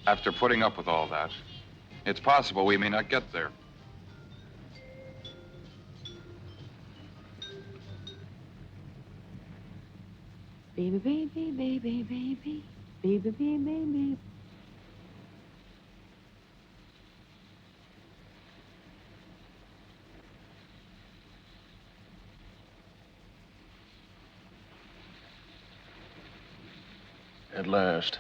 After putting up with all that, it's possible we may not get there. Baby, baby, baby, baby, baby, baby, baby. At last.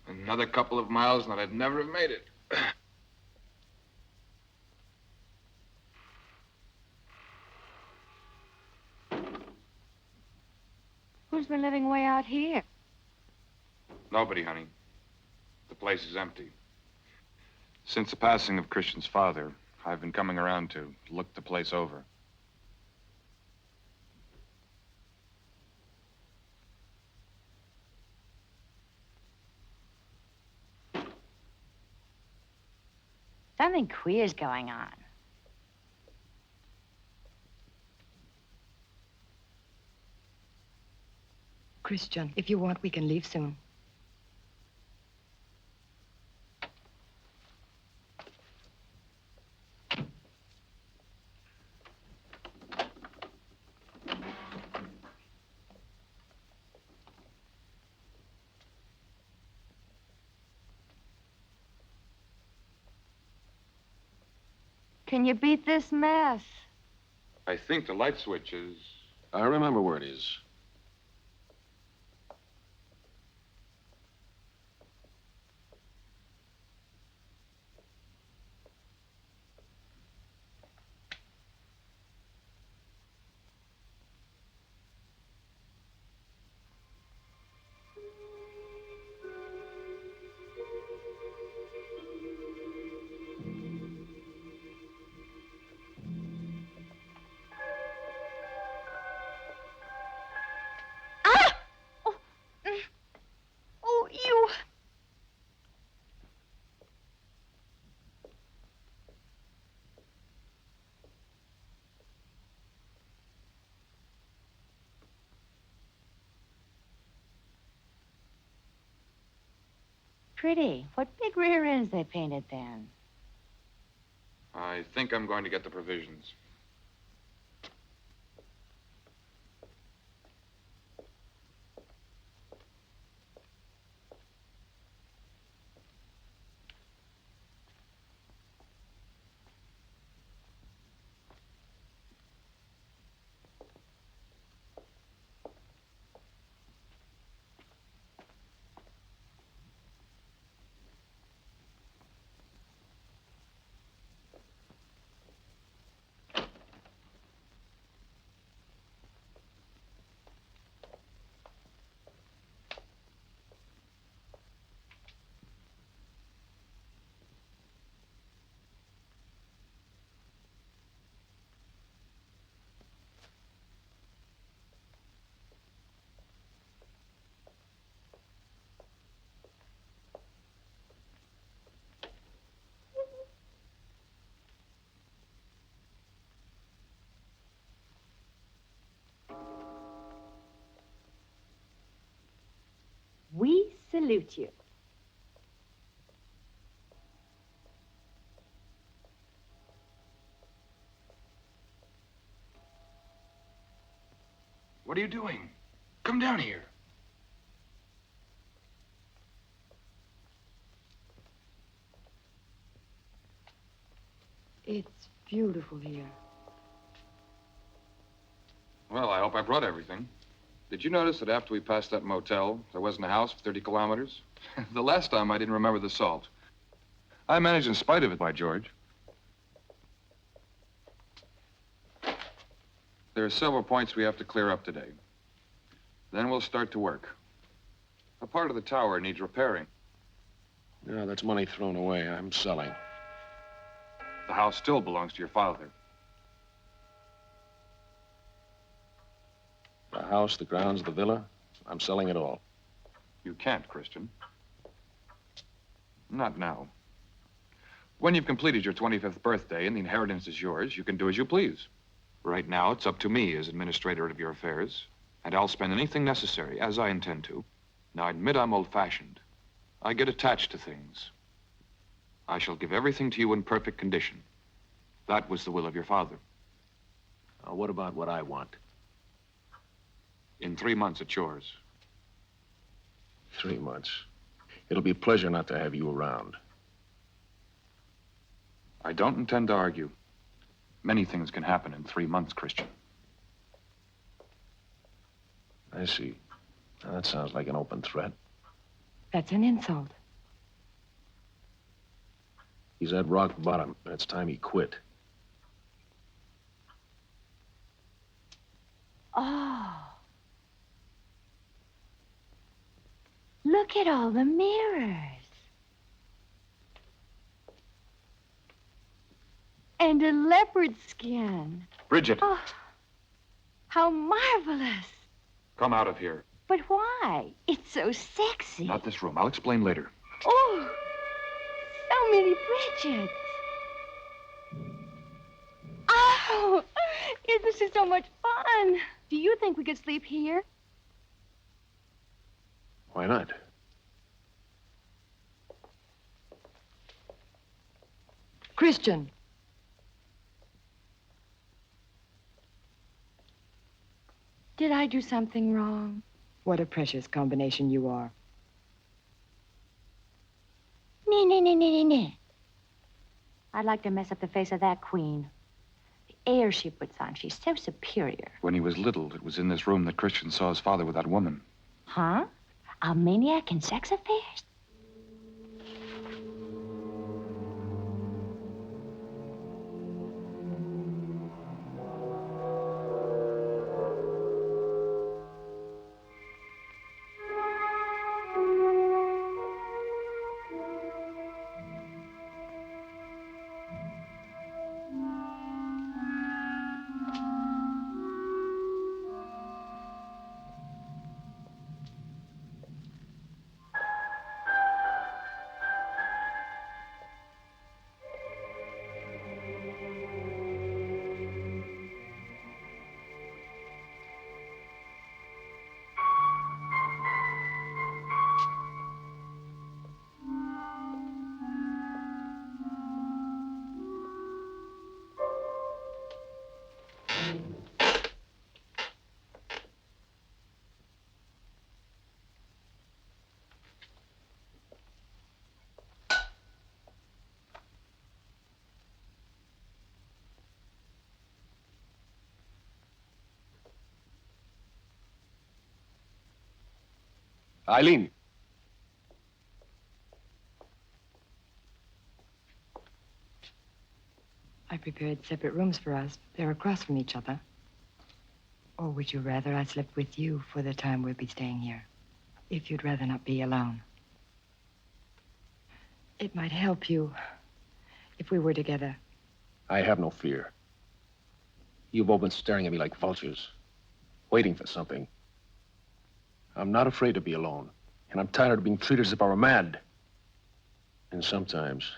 Another couple of miles and I'd never have made it. Who's been living way out here? Nobody, honey. The place is empty. Since the passing of Christian's father, I've been coming around to look the place over. Something queer's going on. Christian, if you want, we can leave soon. Can you beat this mess? I think the light switch is... I remember where it is. Pretty. What big rear ends they painted then. I think I'm going to get the provisions. We salute you. What are you doing? Come down here. It's beautiful here. Well, I hope I brought everything. Did you notice that after we passed that motel, there wasn't a house for 30 kilometers? The last time I didn't remember the salt. I managed in spite of it, by George. There are several points we have to clear up today. Then we'll start to work. A part of the tower needs repairing. Yeah, that's money thrown away. I'm selling. The house still belongs to your father. The house, the grounds, the villa, I'm selling it all. You can't, Christian. Not now. When you've completed your 25th birthday and the inheritance is yours, you can do as you please. Right now, it's up to me as administrator of your affairs, and I'll spend anything necessary, as I intend to. Now, I admit I'm old-fashioned. I get attached to things. I shall give everything to you in perfect condition. That was the will of your father. What about what I want? In 3 months, it's yours. 3 months. It'll be a pleasure not to have you around. I don't intend to argue. Many things can happen in 3 months, Christian. I see. Now, that sounds like an open threat. That's an insult. He's at rock bottom, and it's time he quit. Oh. Look at all the mirrors. And a leopard skin. Bridget, Oh, how marvelous. come out of here. But why? It's so sexy. Not this room. I'll explain later. Oh, so many Bridgets. Oh, this is so much fun. Do you think we could sleep here? Why not? Christian. Did I do something wrong? What a precious combination you are. Nee. I'd like to mess up the face of that queen. The air she puts on, she's so superior. When he was little, it was in this room that Christian saw his father with that woman. Huh? A maniac in sex affairs? Eileen. I prepared separate rooms for us. They're across from each other. Or would you rather I slept with you for the time we'll be staying here? If you'd rather not be alone. It might help you if we were together. I have no fear. You've all been staring at me like vultures, waiting for something. I'm not afraid to be alone, and I'm tired of being treated as if I were mad. And sometimes,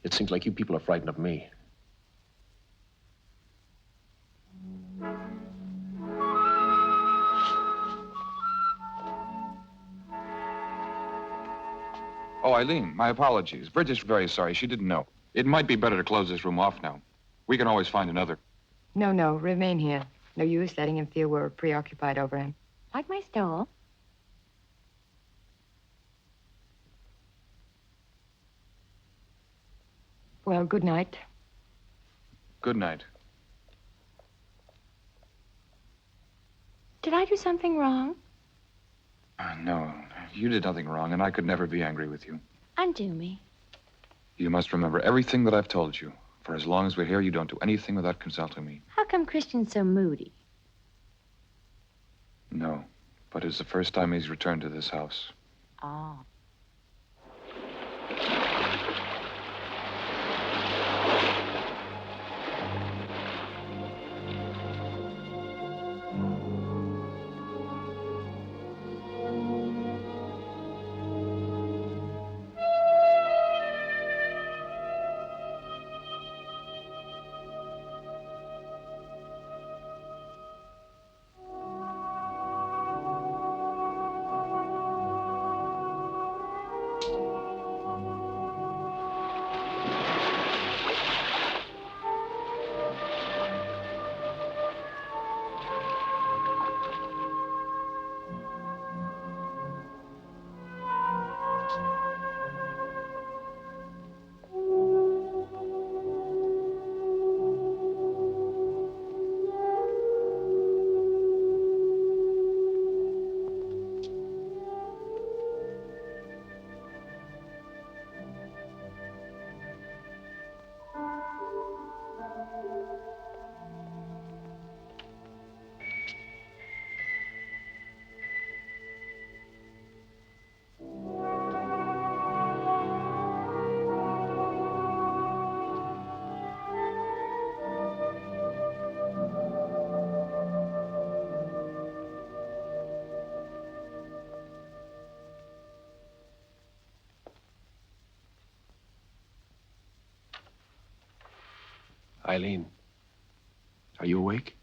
it seems like you people are frightened of me. Oh, Eileen, my apologies. Bridget's very sorry. She didn't know. It might be better to close this room off now. We can always find another. No, remain here. No use letting him feel we're preoccupied over him. Like my stole? Well, good night. Good night. Did I do something wrong? No, you did nothing wrong, and I could never be angry with you. Undo me. You must remember everything that I've told you. For as long as we're here, you don't do anything without consulting me. How come Christian's so moody? No, but it's the first time he's returned to this house. Oh. Eileen, are you awake?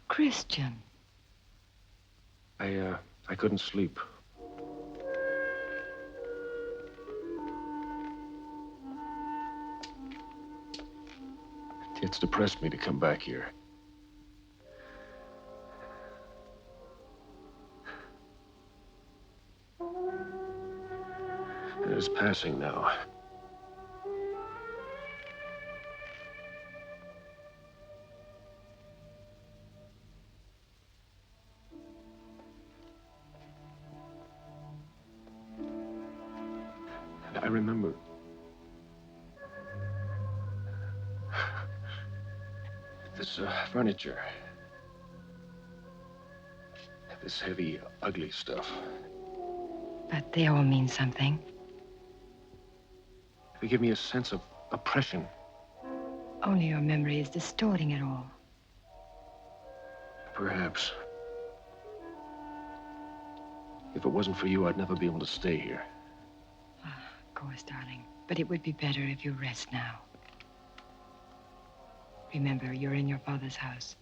Christian. I couldn't sleep. It's depressed me to come back here. It is passing now. And I remember this furniture. This heavy, ugly stuff. But they all mean something. They give me a sense of oppression. Only your memory is distorting it all. Perhaps. If it wasn't for you, I'd never be able to stay here. Of course, darling. But it would be better if you rest now. Remember, you're in your father's house.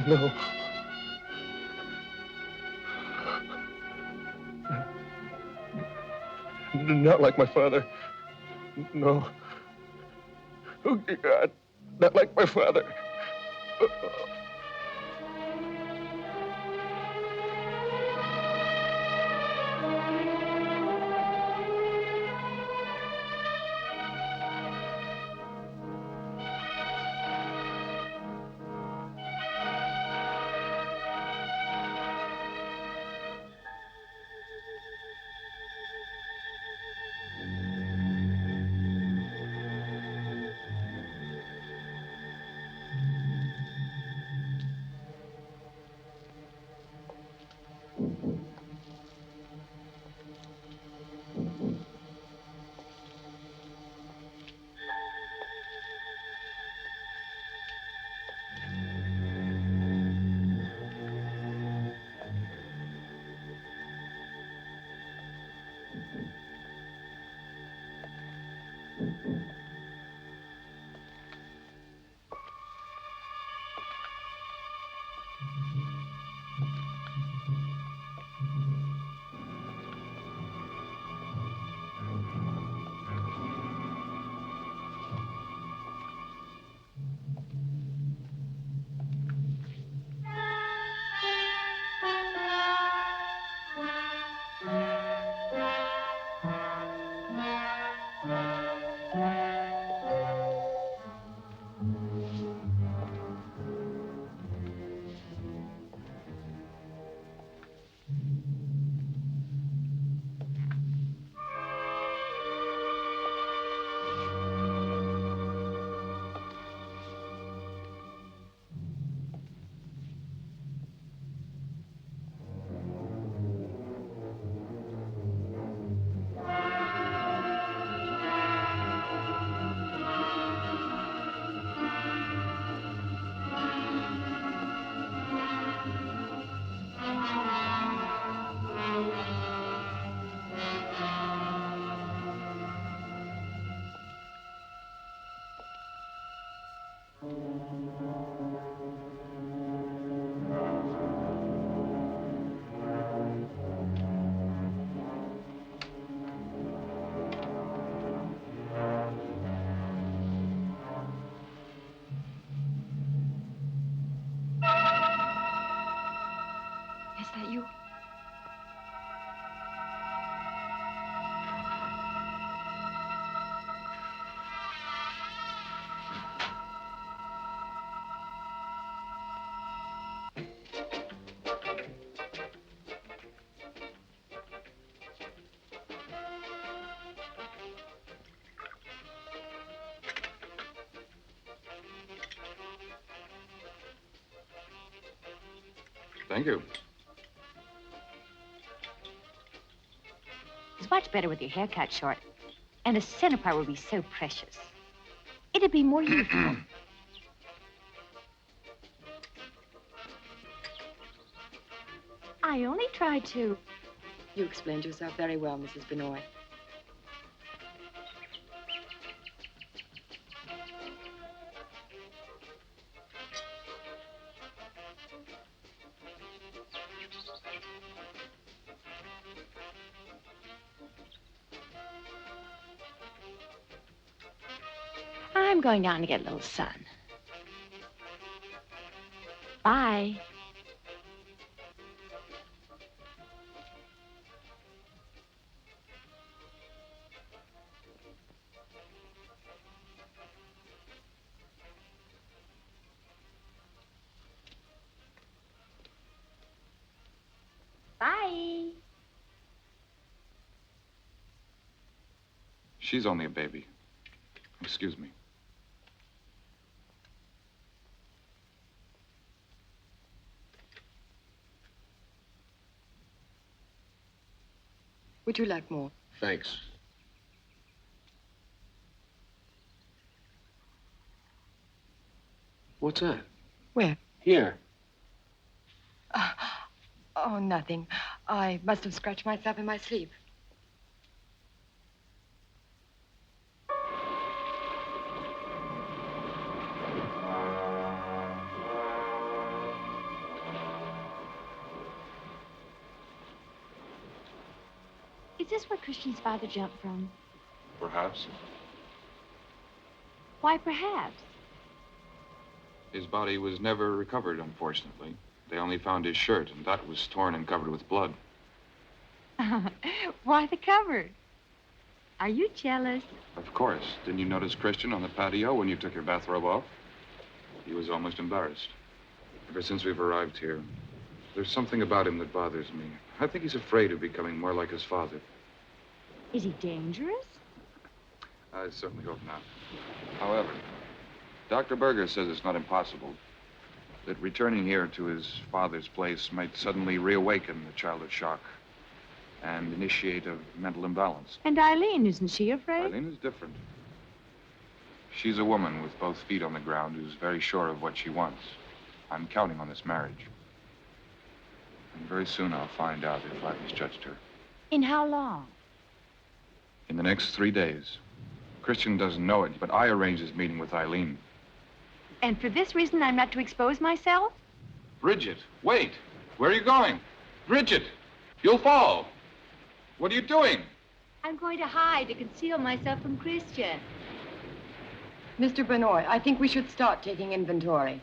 No. Not like my father. No. Oh, God. Not like my father. Is that you? Thank you. It's much better with your hair cut short. And the center part will be so precious. It'd be more youthful. I only tried to. You explained yourself very well, Mrs. Benoit. I'm going down to get a little sun. Bye. Bye. She's only a baby. Excuse me. Would you like more? Thanks. What's that? Where? Here. Oh, nothing. I must have scratched myself in my sleep. Is this where Christian's father jumped from? Perhaps. Why, perhaps? His body was never recovered, unfortunately. They only found his shirt, and that was torn and covered with blood. Why the cupboard? Are you jealous? Of course. Didn't you notice Christian on the patio when you took your bathrobe off? He was almost embarrassed. Ever since we've arrived here, there's something about him that bothers me. I think he's afraid of becoming more like his father. Is he dangerous? I certainly hope not. However, Dr. Berger says it's not impossible that returning here to his father's place might suddenly reawaken the childhood shock and initiate a mental imbalance. And Eileen, isn't she afraid? Eileen is different. She's a woman with both feet on the ground who's very sure of what she wants. I'm counting on this marriage. And very soon I'll find out if I've misjudged her. In how long? In the next 3 days. Christian doesn't know it, but I arranged his meeting with Eileen. And for this reason, I'm not to expose myself? Bridget, wait. Where are you going? Bridget, you'll fall. What are you doing? I'm going to hide to conceal myself from Christian. Mr. Benoit, I think we should start taking inventory.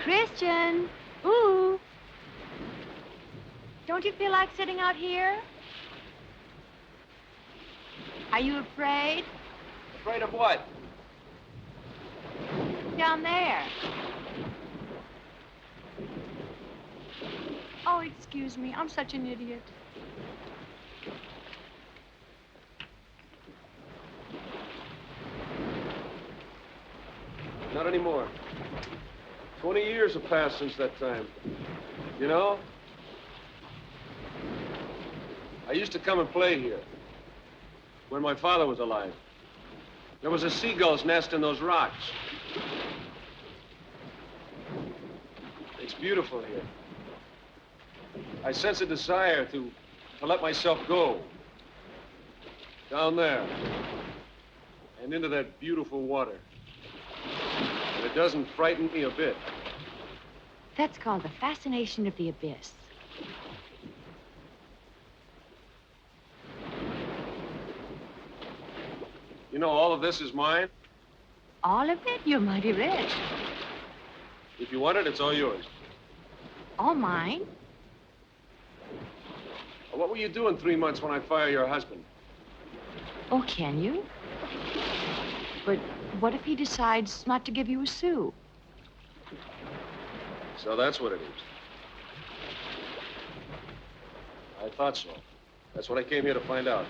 Christian! Ooh! Don't you feel like sitting out here? Are you afraid? Afraid of what? Down there. Oh, excuse me. I'm such an idiot. Not anymore. 20 years have passed since that time. You know, I used to come and play here when my father was alive. There was a seagull's nest in those rocks. It's beautiful here. I sense a desire to let myself go. Down there. And into that beautiful water. And it doesn't frighten me a bit. That's called the fascination of the abyss. You know, all of this is mine. All of it? You're mighty rich. If you want it, it's all yours. All mine? What will you do in 3 months when I fire your husband? Oh, can you? But what if he decides not to give you a sou? So that's what it is. I thought so. That's what I came here to find out.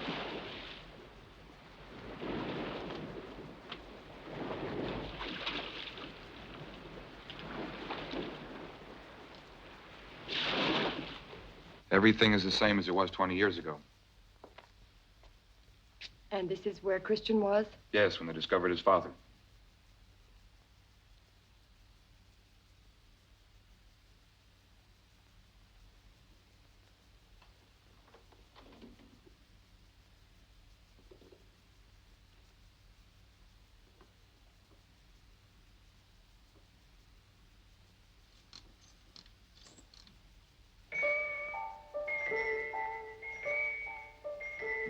Everything is the same as it was 20 years ago. And this is where Christian was? Yes, when they discovered his father.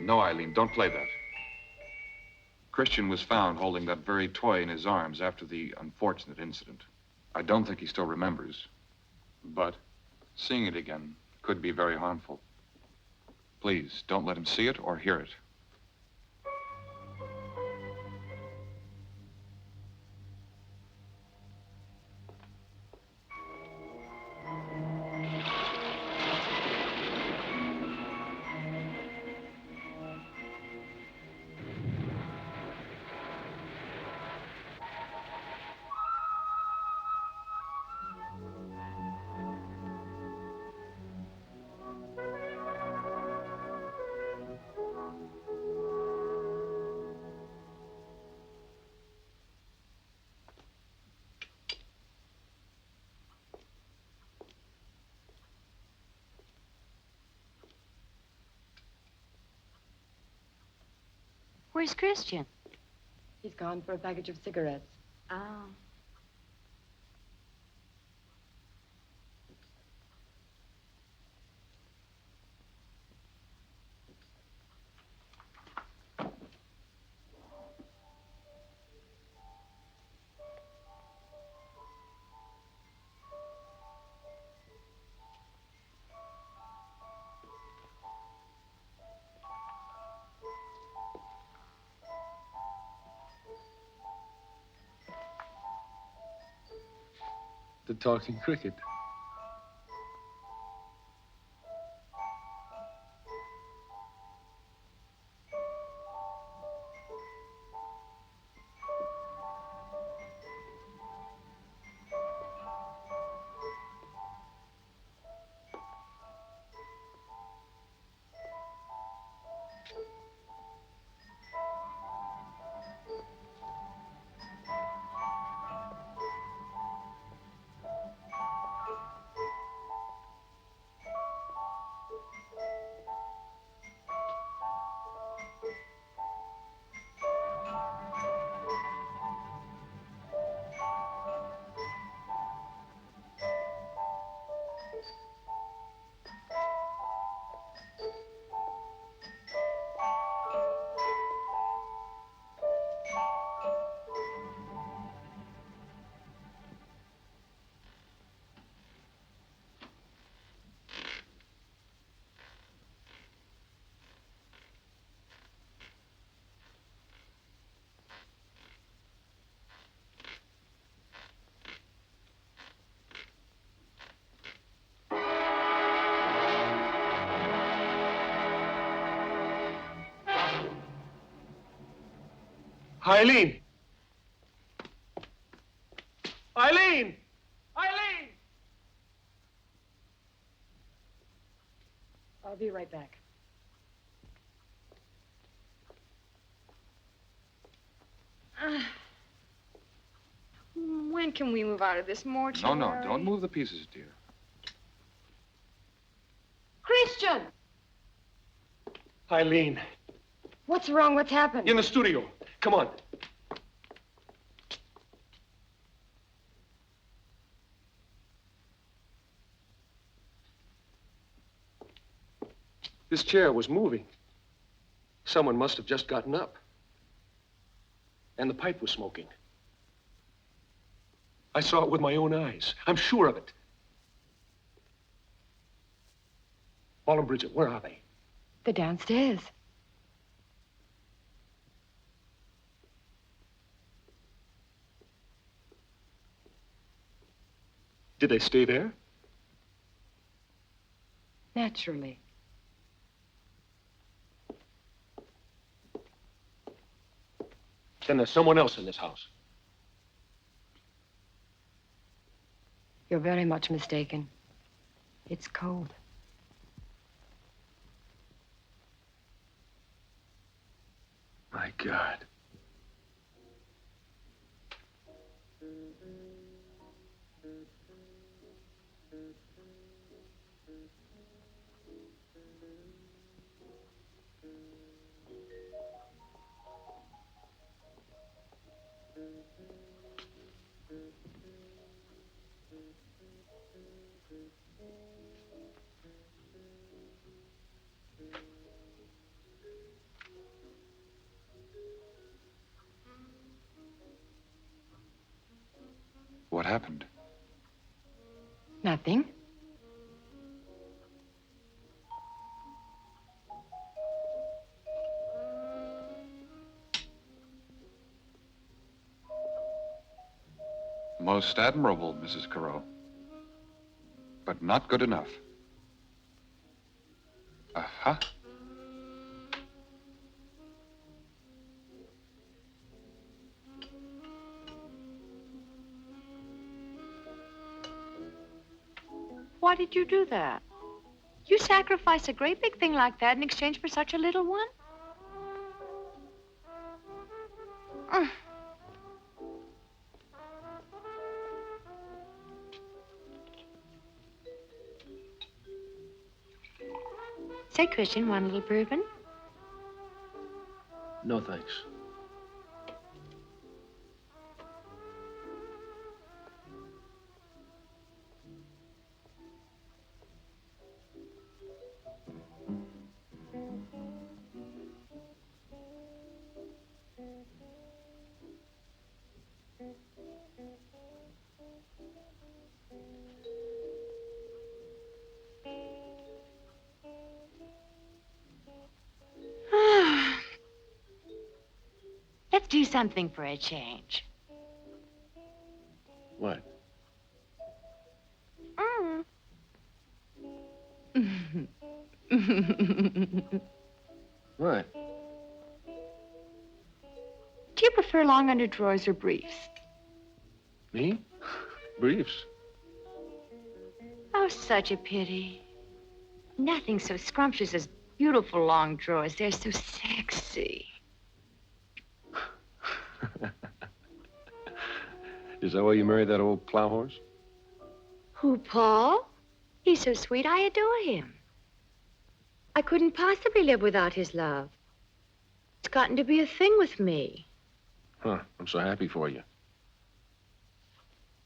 No, Eileen, don't play that. Christian was found holding that very toy in his arms after the unfortunate incident. I don't think he still remembers, but seeing it again could be very harmful. Please, don't let him see it or hear it. Where's Christian? He's gone for a package of cigarettes. Oh. The talking cricket. Eileen! Eileen! Eileen! I'll be right back. When can we move out of this mortuary? No, don't move the pieces, dear. Christian! Eileen, What's wrong? What's happened? in the studio. Come on. This chair was moving. Someone must have just gotten up. And the pipe was smoking. I saw it with my own eyes. I'm sure of it. Paul and Bridget, where are they? They're downstairs. Did they stay there? Naturally. Then there's someone else in this house. You're very much mistaken. It's cold. My God. What happened? Nothing. Most admirable, Mrs. Carew. But not good enough. Uh-huh. Why did you do that? You sacrificed a great big thing like that in exchange for such a little one? Say, Christian, want a little bourbon? No, thanks. Let's do something for a change. What? What? Do you prefer long underdrawers or briefs? Me? Briefs. Oh, such a pity. Nothing so scrumptious as beautiful long drawers. They're so sexy. Is that why you married that old plow horse? Who, Paul? He's so sweet, I adore him. I couldn't possibly live without his love. It's gotten to be a thing with me. Huh, I'm so happy for you.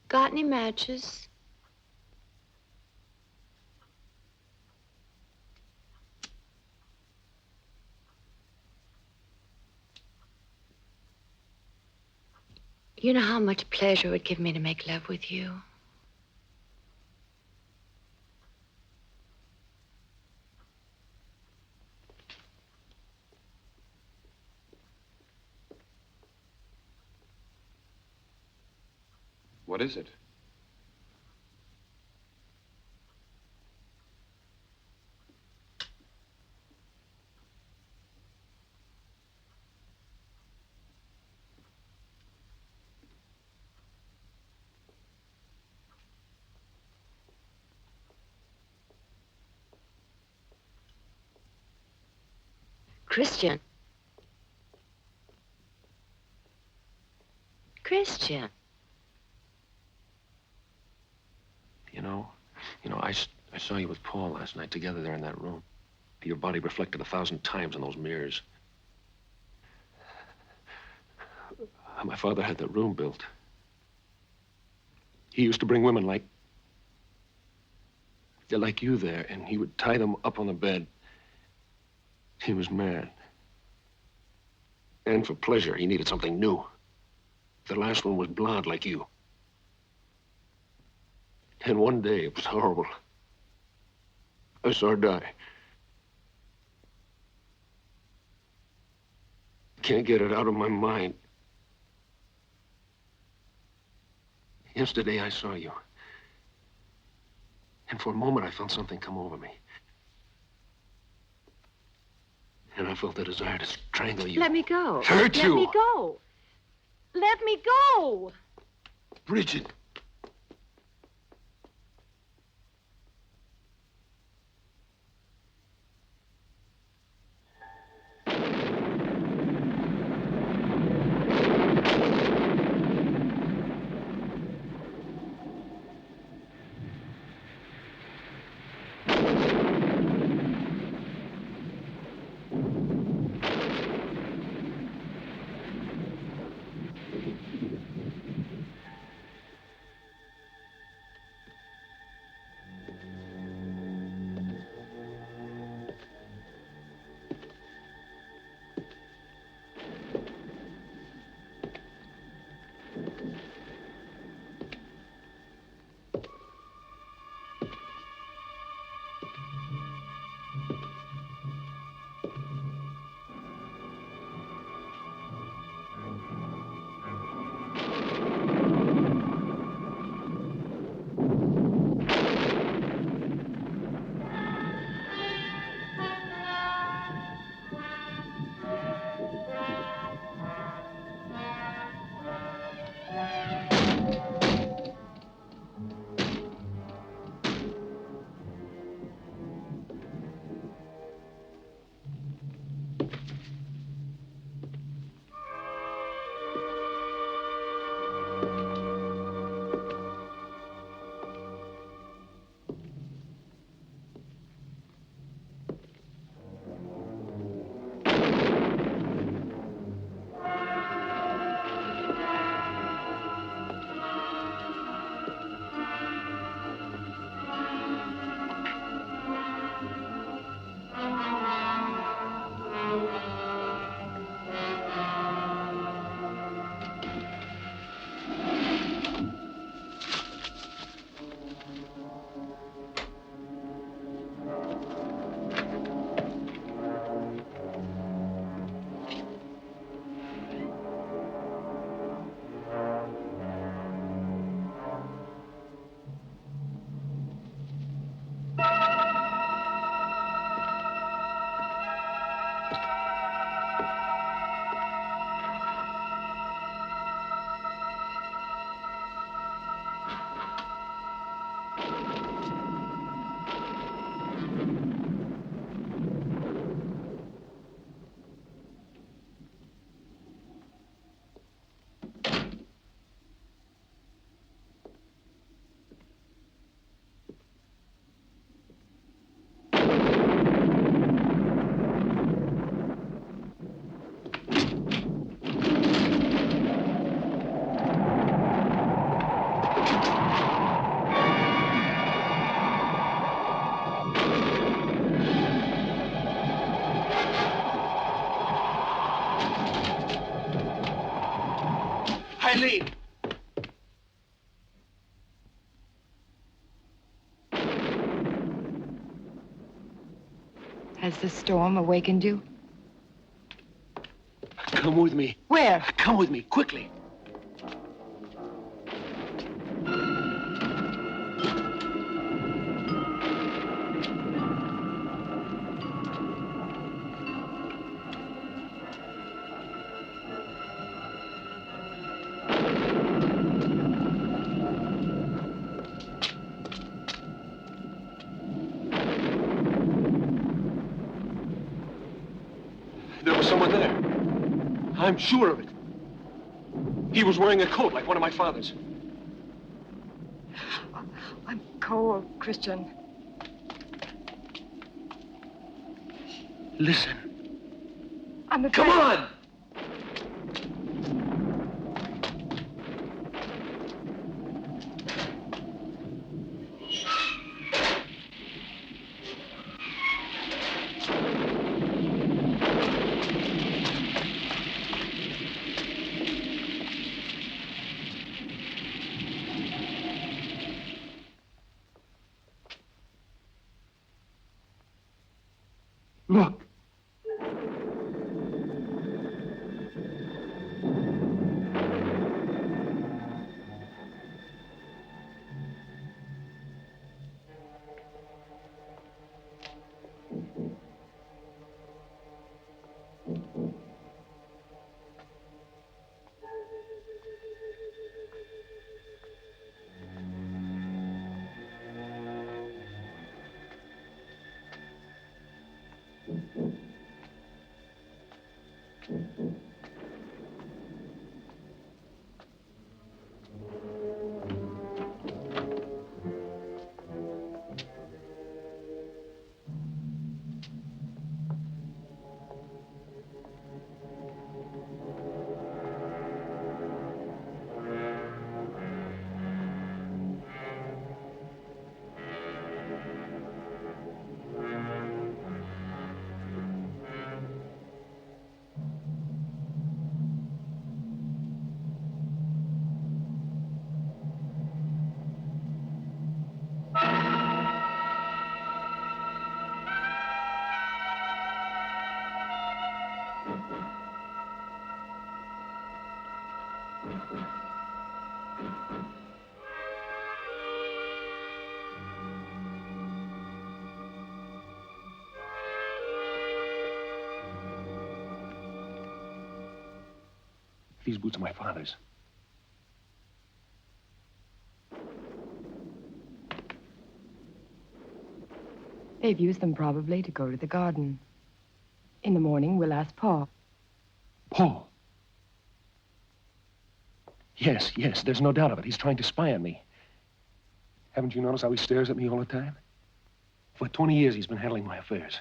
Got any matches? You know how much pleasure it would give me to make love with you? What is it? Christian. Christian. I saw you with Paul last night together there in that room. Your body reflected 1,000 times in those mirrors. My father had that room built. He used to bring women like you there, and he would tie them up on the bed. He was mad. And for pleasure, he needed something new. The last one was blonde like you. And one day, it was horrible. I saw her die. Can't get it out of my mind. Yesterday, I saw you. And for a moment, I felt something come over me. And I felt the desire to strangle you. Let me go. Hurt you. Let me go. Let me go. Bridget. Eileen! Has the storm awakened you? Come with me. Where? Come with me, quickly. There was someone there. I'm sure of it. He was wearing a coat like one of my father's. I'm cold, Christian. Listen. I'm afraid. Come on! Look. These boots are my father's. They've used them probably to go to the garden. In the morning, we'll ask Paul. Paul? Yes, there's no doubt of it. He's trying to spy on me. Haven't you noticed how he stares at me all the time? For 20 years, he's been handling my affairs.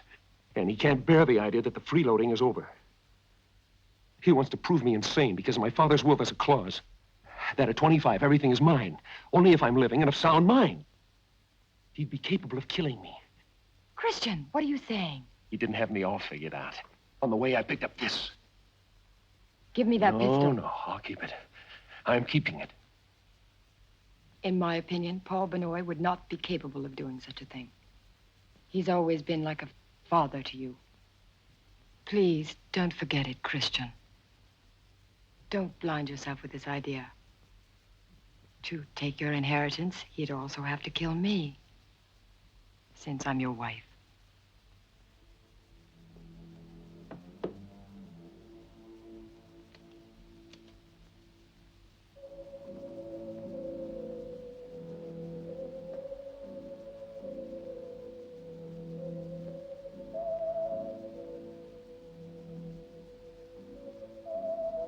And he can't bear the idea that the freeloading is over. He wants to prove me insane because my father's will there's a clause that at 25, everything is mine. Only if I'm living and of sound mind. He'd be capable of killing me. Christian, what are you saying? He didn't have me all figured out. On the way, I picked up this. Give me that pistol. No, I'll keep it. I'm keeping it. In my opinion, Paul Benoit would not be capable of doing such a thing. He's always been like a father to you. Please, don't forget it, Christian. Don't blind yourself with this idea. To take your inheritance, he'd also have to kill me, since I'm your wife.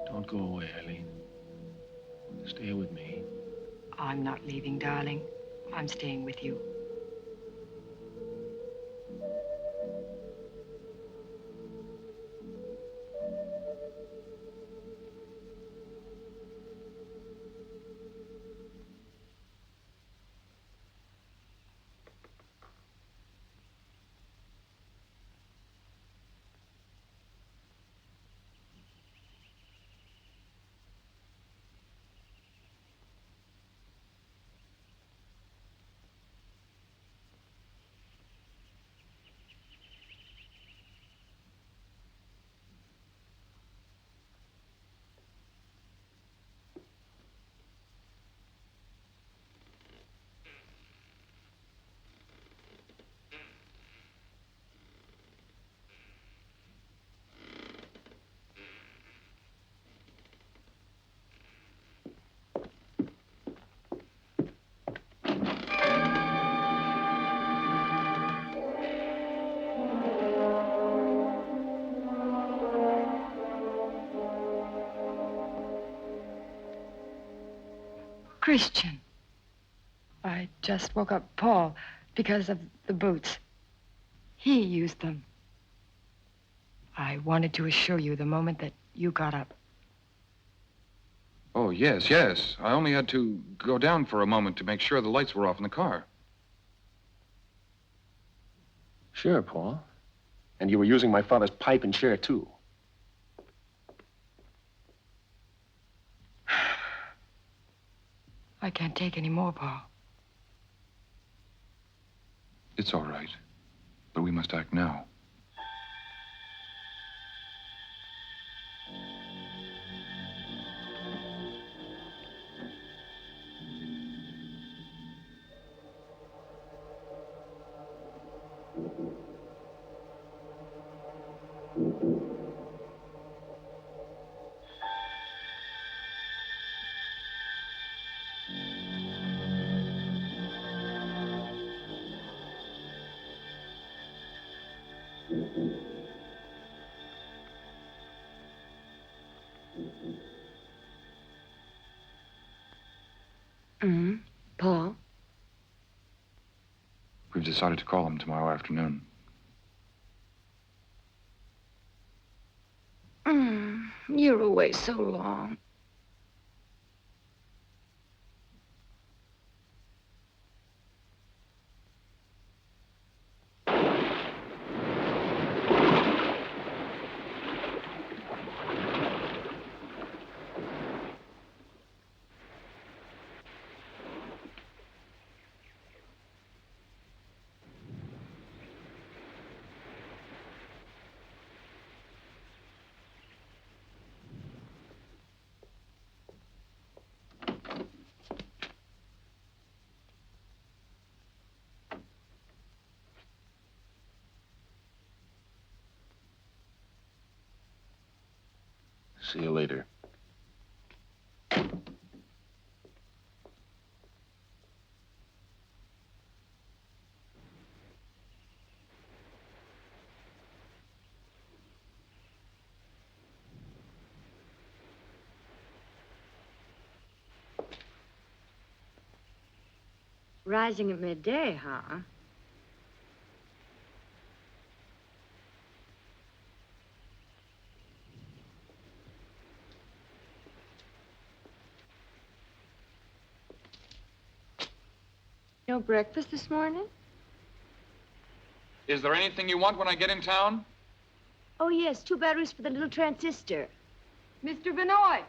Don't go away, Eileen. Stay with me. I'm not leaving, darling. I'm staying with you. Christian. I just woke up Paul because of the boots. He used them. I wanted to assure you the moment that you got up. Oh, yes, yes. I only had to go down for a moment to make sure the lights were off in the car. Sure, Paul. And you were using my father's pipe and chair, too. I can't take any more, Paul. It's all right. But we must act now. Paul? We've decided to call him tomorrow afternoon. You're away so long. See you later. Rising at midday, huh? No breakfast this morning? Is there anything you want when I get in town? Oh, yes, 2 batteries for the little transistor. Mr. Benoit,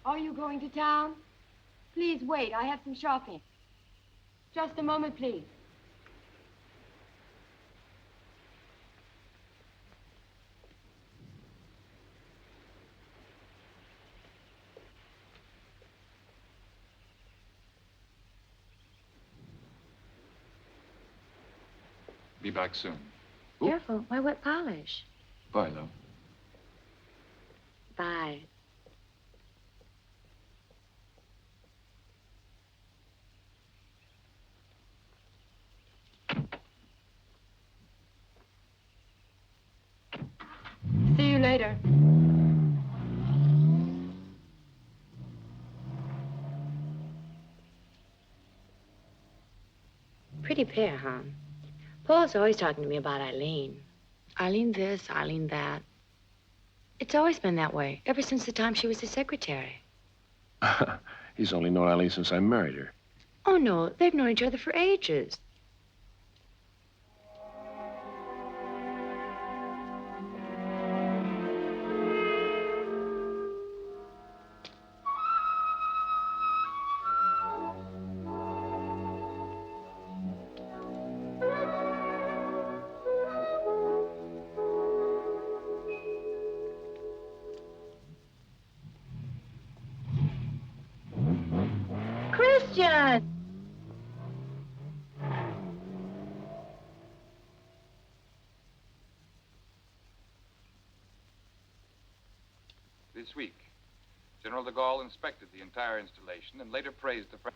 are you going to town? Please wait. I have some shopping. Just a moment, please. Be back soon. Careful, my wet polish. Bye, love. Bye. See you later. Pretty pair, huh? Paul's always talking to me about Eileen. Eileen this, Eileen that. It's always been that way, ever since the time she was his secretary. He's only known Eileen since I married her. Oh, no, they've known each other for ages. Christian! This week, General de Gaulle inspected the entire installation and later praised the French.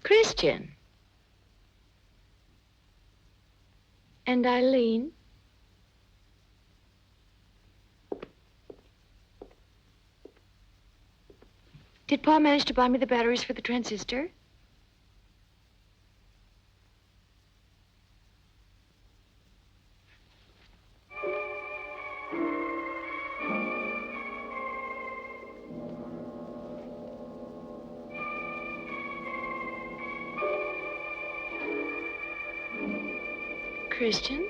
Christian. And Eileen. Did Pa manage to buy me the batteries for the transistor? Christian?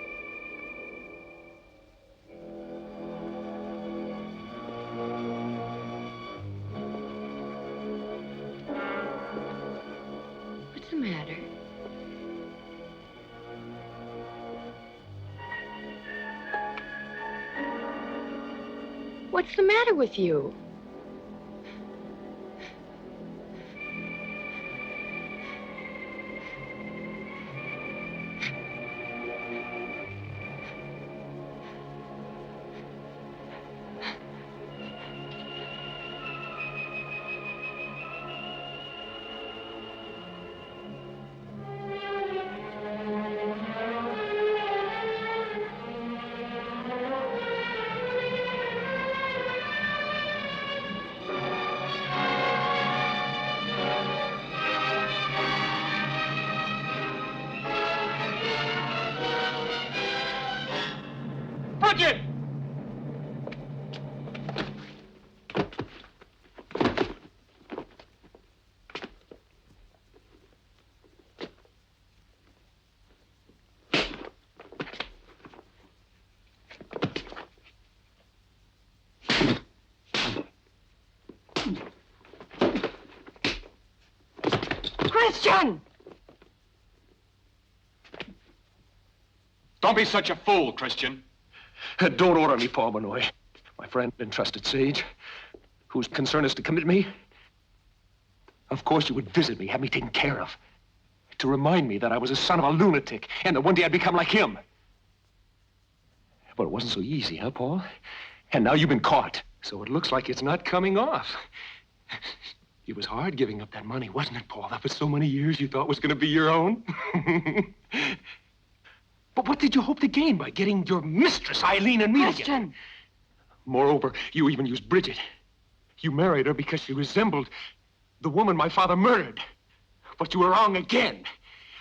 What's the matter? What's the matter with you? Christian! Don't be such a fool, Christian. Don't order me, Paul Benoit. My friend and trusted sage, whose concern is to commit me. Of course you would visit me, have me taken care of. To remind me that I was a son of a lunatic, and that one day I'd become like him. But it wasn't so easy, huh, Paul? And now you've been caught. So it looks like it's not coming off. It was hard giving up that money, wasn't it, Paul? That for so many years you thought was going to be your own. But what did you hope to gain by getting your mistress, Eileen, and me together? Christian! Moreover, you even used Bridget. You married her because she resembled the woman my father murdered. But you were wrong again.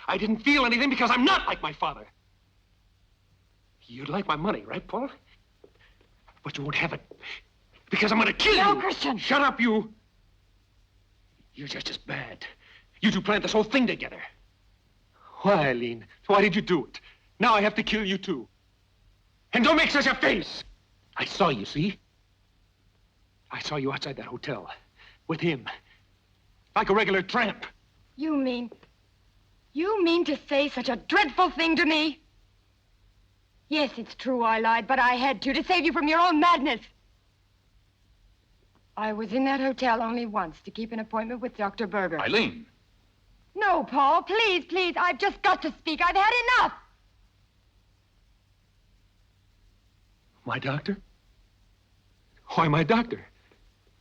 I didn't feel anything because I'm not like my father. You'd like my money, right, Paul? But you won't have it. Because I'm gonna kill you. No, Christian. Shut up, you. You're just as bad. You two planned this whole thing together. Why, Eileen? Why did you do it? Now I have to kill you, too. And don't make such a face! I saw you, see? I saw you outside that hotel. With him. Like a regular tramp. You mean to say such a dreadful thing to me? Yes, it's true I lied, but I had to save you from your own madness. I was in that hotel only once to keep an appointment with Dr. Berger. Eileen! No, Paul, please, please. I've just got to speak. I've had enough. My doctor? Why my doctor?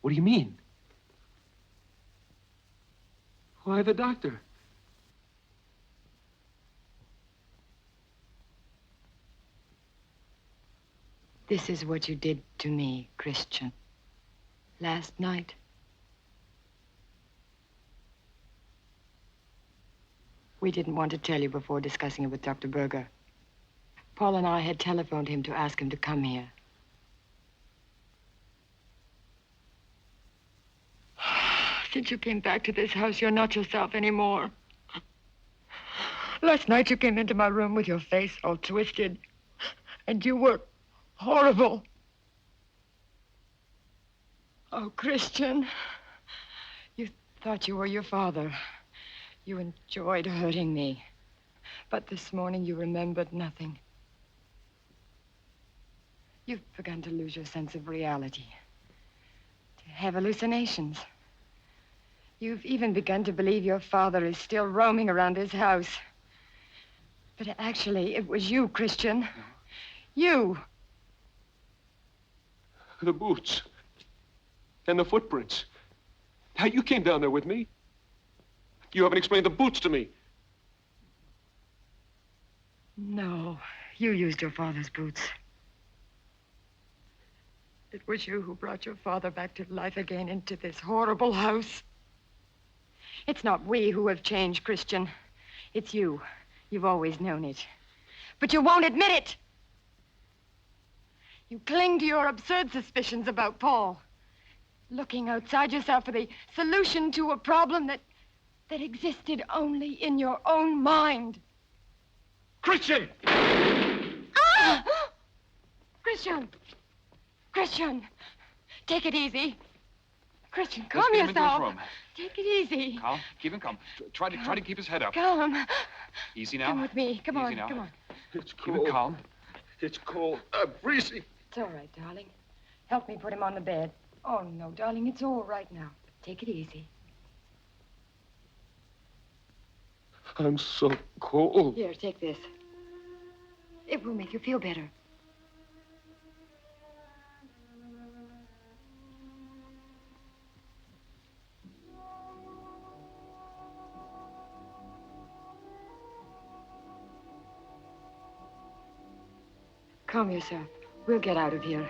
What do you mean? Why the doctor? This is what you did to me, Christian. Last night. We didn't want to tell you before discussing it with Dr. Berger. Paul and I had telephoned him to ask him to come here. Since you came back to this house, you're not yourself anymore. Last night you came into my room with your face all twisted, and you were horrible. Oh, Christian, you thought you were your father. You enjoyed hurting me. But this morning you remembered nothing. You've begun to lose your sense of reality, to have hallucinations. You've even begun to believe your father is still roaming around his house. But actually, it was you, Christian. No. You. The boots. And the footprints. Now, you came down there with me. You haven't explained the boots to me. No, you used your father's boots. It was you who brought your father back to life again into this horrible house. It's not we who have changed, Christian. It's you. You've always known it. But you won't admit it. You cling to your absurd suspicions about Paul, looking outside yourself for the solution to a problem that existed only in your own mind. Christian! Ah! Christian! Christian! Take it easy. Christian, calm Let's get him yourself. into his room. Take it easy. Calm. Keep him calm. Try to keep his head up. Calm. Easy now. Come with me. Come Easy on. now. Come on. It's Keep cold. it calm. It's cold. I'm freezing. It's all right, darling. Help me put him on the bed. Oh, no, darling, it's all right now. Take it easy. I'm so cold. Here, take this. It will make you feel better. Calm yourself. We'll get out of here.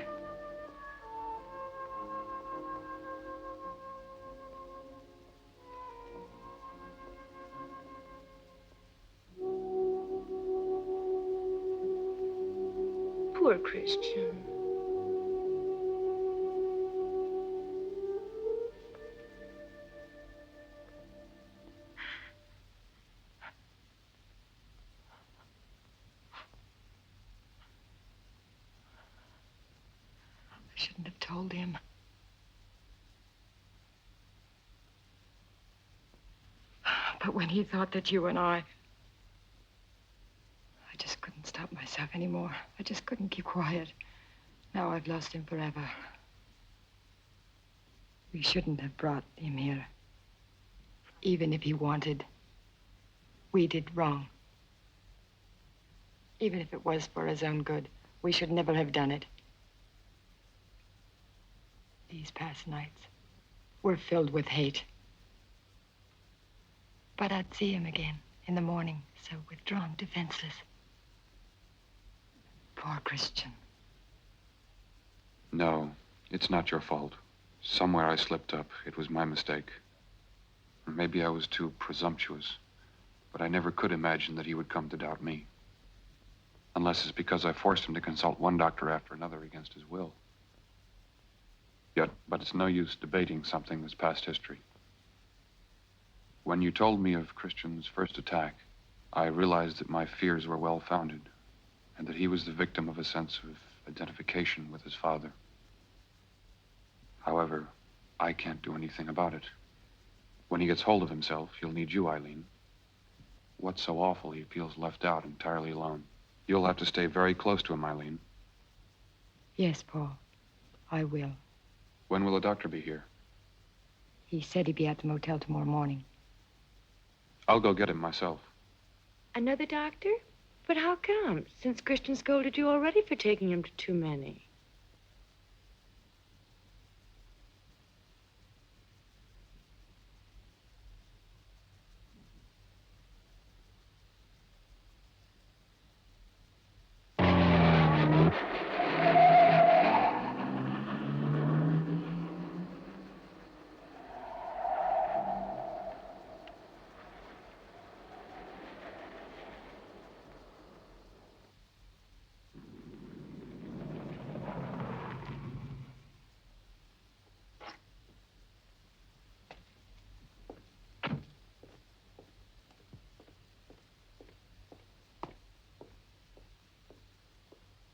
Poor Christian. I shouldn't have told him. But when he thought that you and I just couldn't stop myself anymore. I just couldn't keep quiet. Now I've lost him forever. We shouldn't have brought him here. Even if he wanted. We did wrong. Even if it was for his own good, we should never have done it. These past nights were filled with hate. But I'd see him again in the morning, so withdrawn, defenseless. Poor Christian. No, it's not your fault. Somewhere I slipped up. It was my mistake. Or maybe I was too presumptuous. But I never could imagine that he would come to doubt me. Unless it's because I forced him to consult one doctor after another against his will. But it's no use debating something that's past history. When you told me of Christian's first attack, I realized that my fears were well-founded, and that he was the victim of a sense of identification with his father. However, I can't do anything about it. When he gets hold of himself, he'll need you, Eileen. What's so awful, he feels left out, entirely alone. You'll have to stay very close to him, Eileen. Yes, Paul. I will. When will the doctor be here? He said he'd be at the motel tomorrow morning. I'll go get him myself. Another doctor? But how come? Since Christian scolded you already for taking him to too many.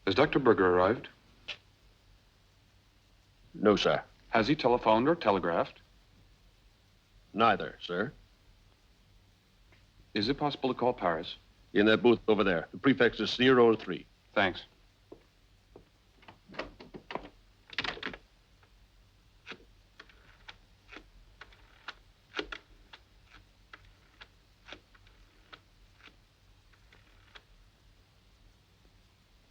Has Dr. Berger arrived? No, sir. Has he telephoned or telegraphed? Neither, sir. Is it possible to call Paris? In that booth over there. The prefix is 03. Thanks.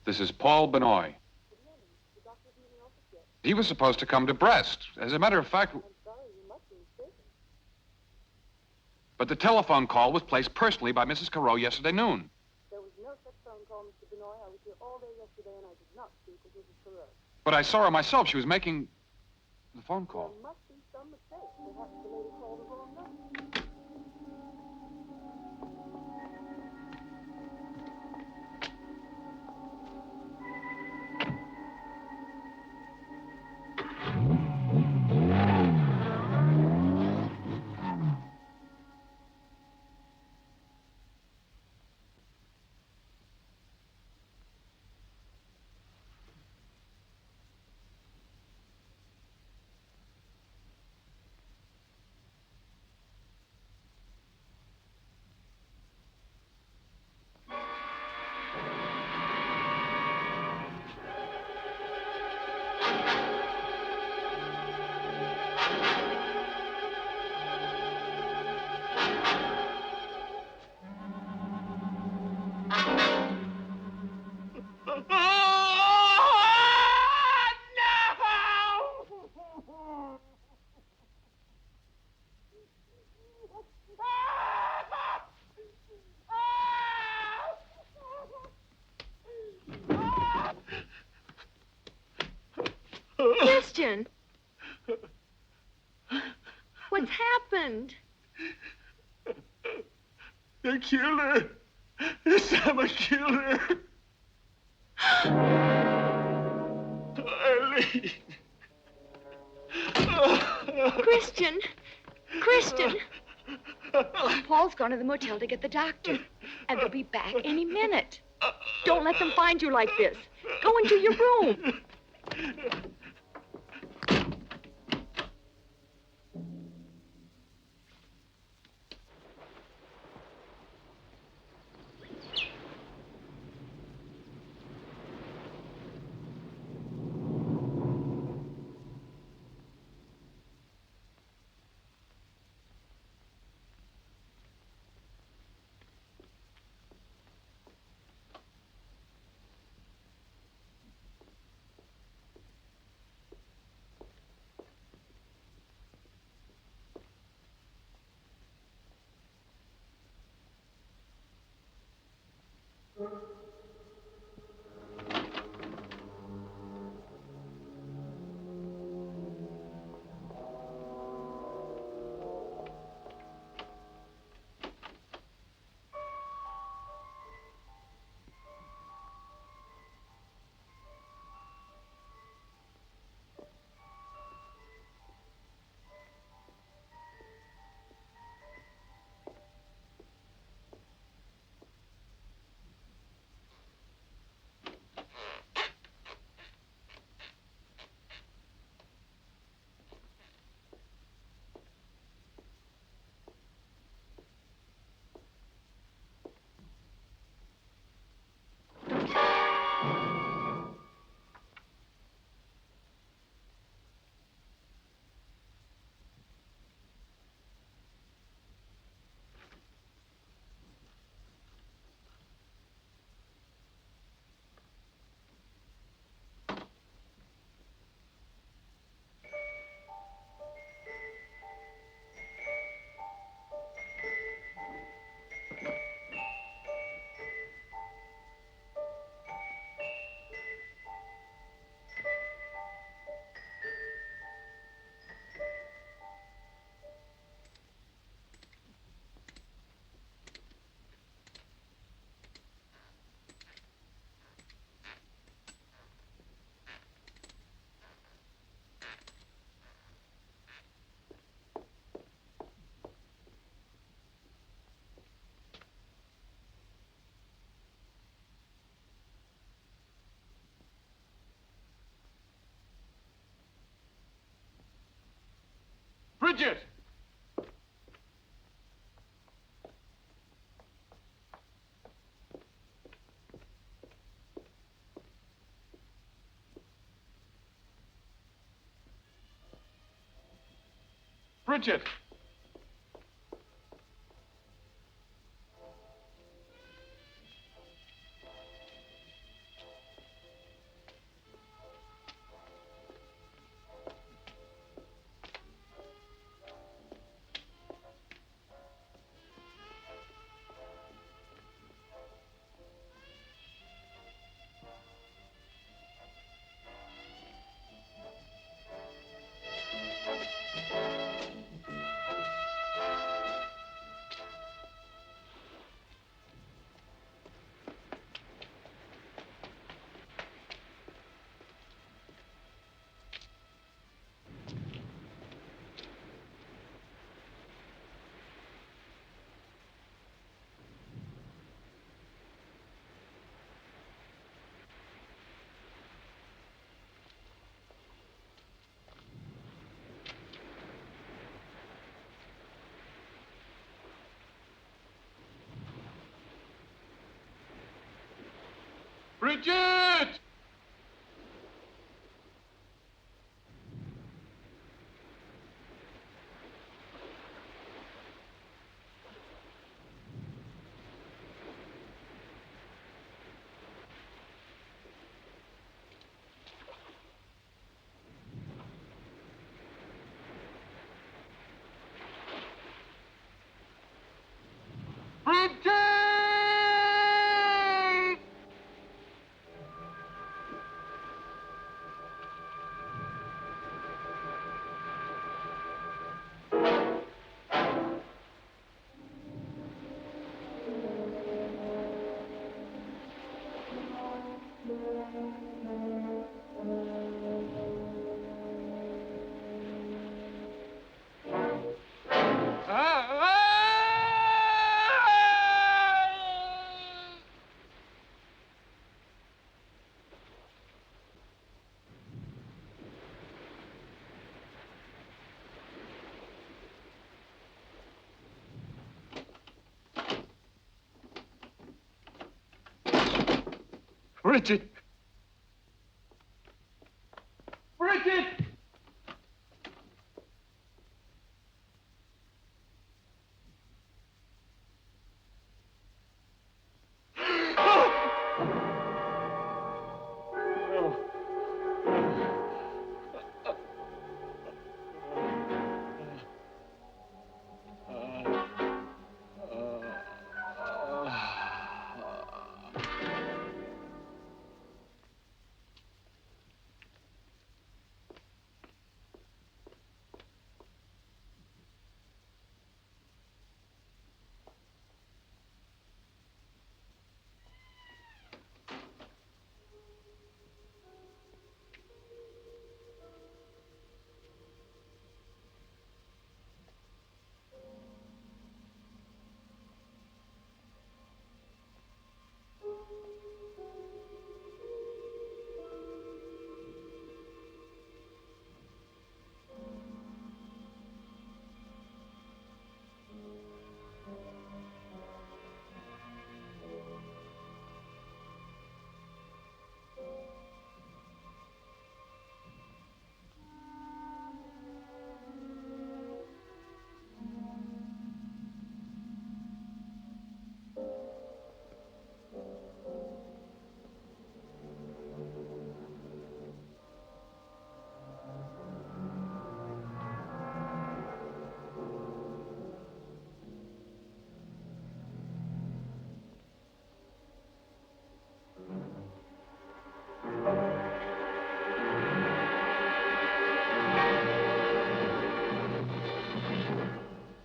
This is Paul Benoit. He was supposed to come to Brest. As a matter of fact... But the telephone call was placed personally by Mrs. Carreau yesterday noon. There was no such phone call, Mr. Benoit. I was here all day yesterday, and I did not speak with Mrs. Carreau. But I saw her myself. She was making the phone call. There must be some mistake. Perhaps the lady called the wrong number. Christian! What's happened? They killed her. Someone killed her. Eileen. Christian! Christian! Paul's gone to the motel to get the doctor, and they'll be back any minute. Don't let them find you like this. Go into your room. Bridget! Bridget! Bridget! Bridget! Bridget!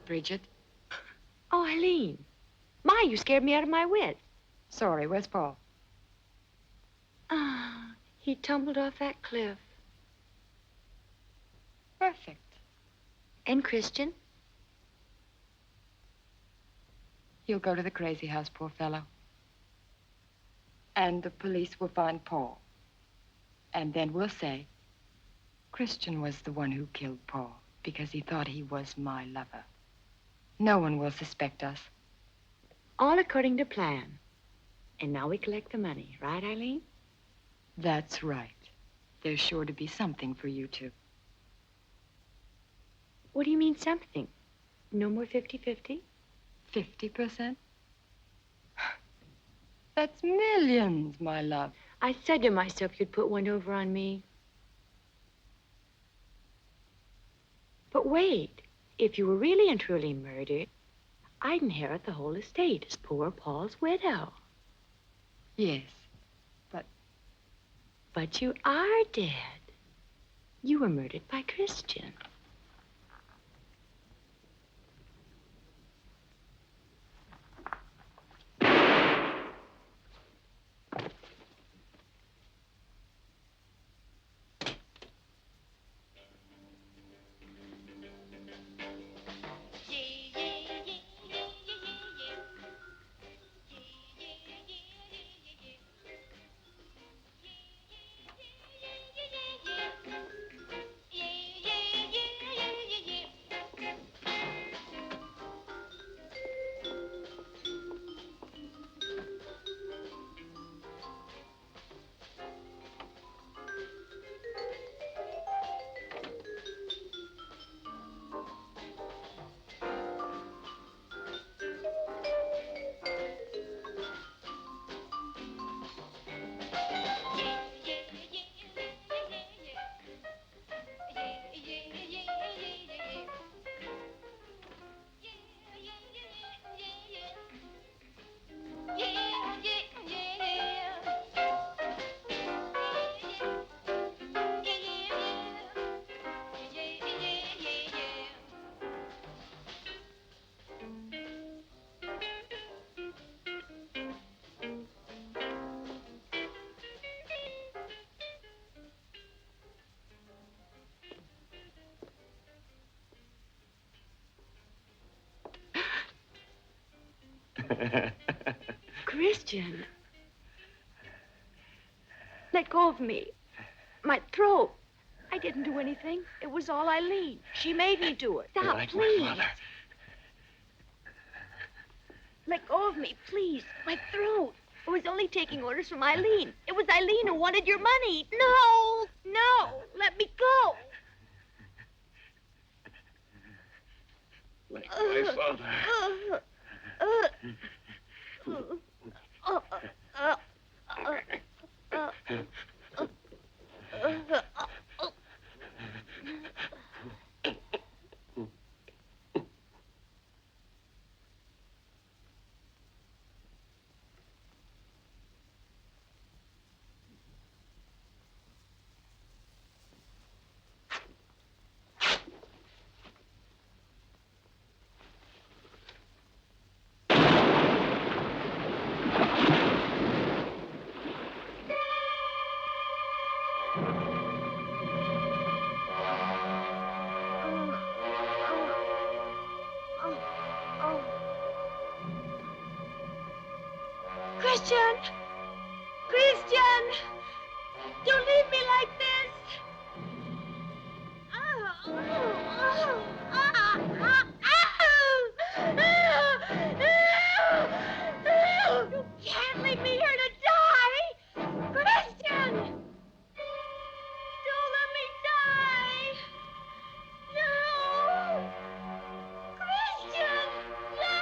Bridget? Oh, Eileen. My, you scared me out of my wits. Sorry, where's Paul? Ah, he tumbled off that cliff. Perfect. And Christian? He'll go to the crazy house, poor fellow. And the police will find Paul. And then we'll say Christian was the one who killed Paul. because he thought he was my lover. No one will suspect us. All according to plan. And now we collect the money, right, Eileen? That's right. There's sure to be something for you two. What do you mean, something? No more 50-50? 50%? That's millions, my love. I said to myself you'd put one over on me. But wait, if you were really and truly murdered, I'd inherit the whole estate as poor Paul's widow. Yes, But you are dead. You were murdered by Christian. Christian. Let go of me. My throat. I didn't do anything. It was all Eileen. She made me do it. Stop, Like please. my mother. Let go of me, please. My throat. I was only taking orders from Eileen. It was Eileen who wanted your money. No, no. Let me go. Like my father. Christian! Christian! Don't leave me like this! You can't leave me here to die! Christian! Don't let me die! No! Christian! No!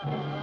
you.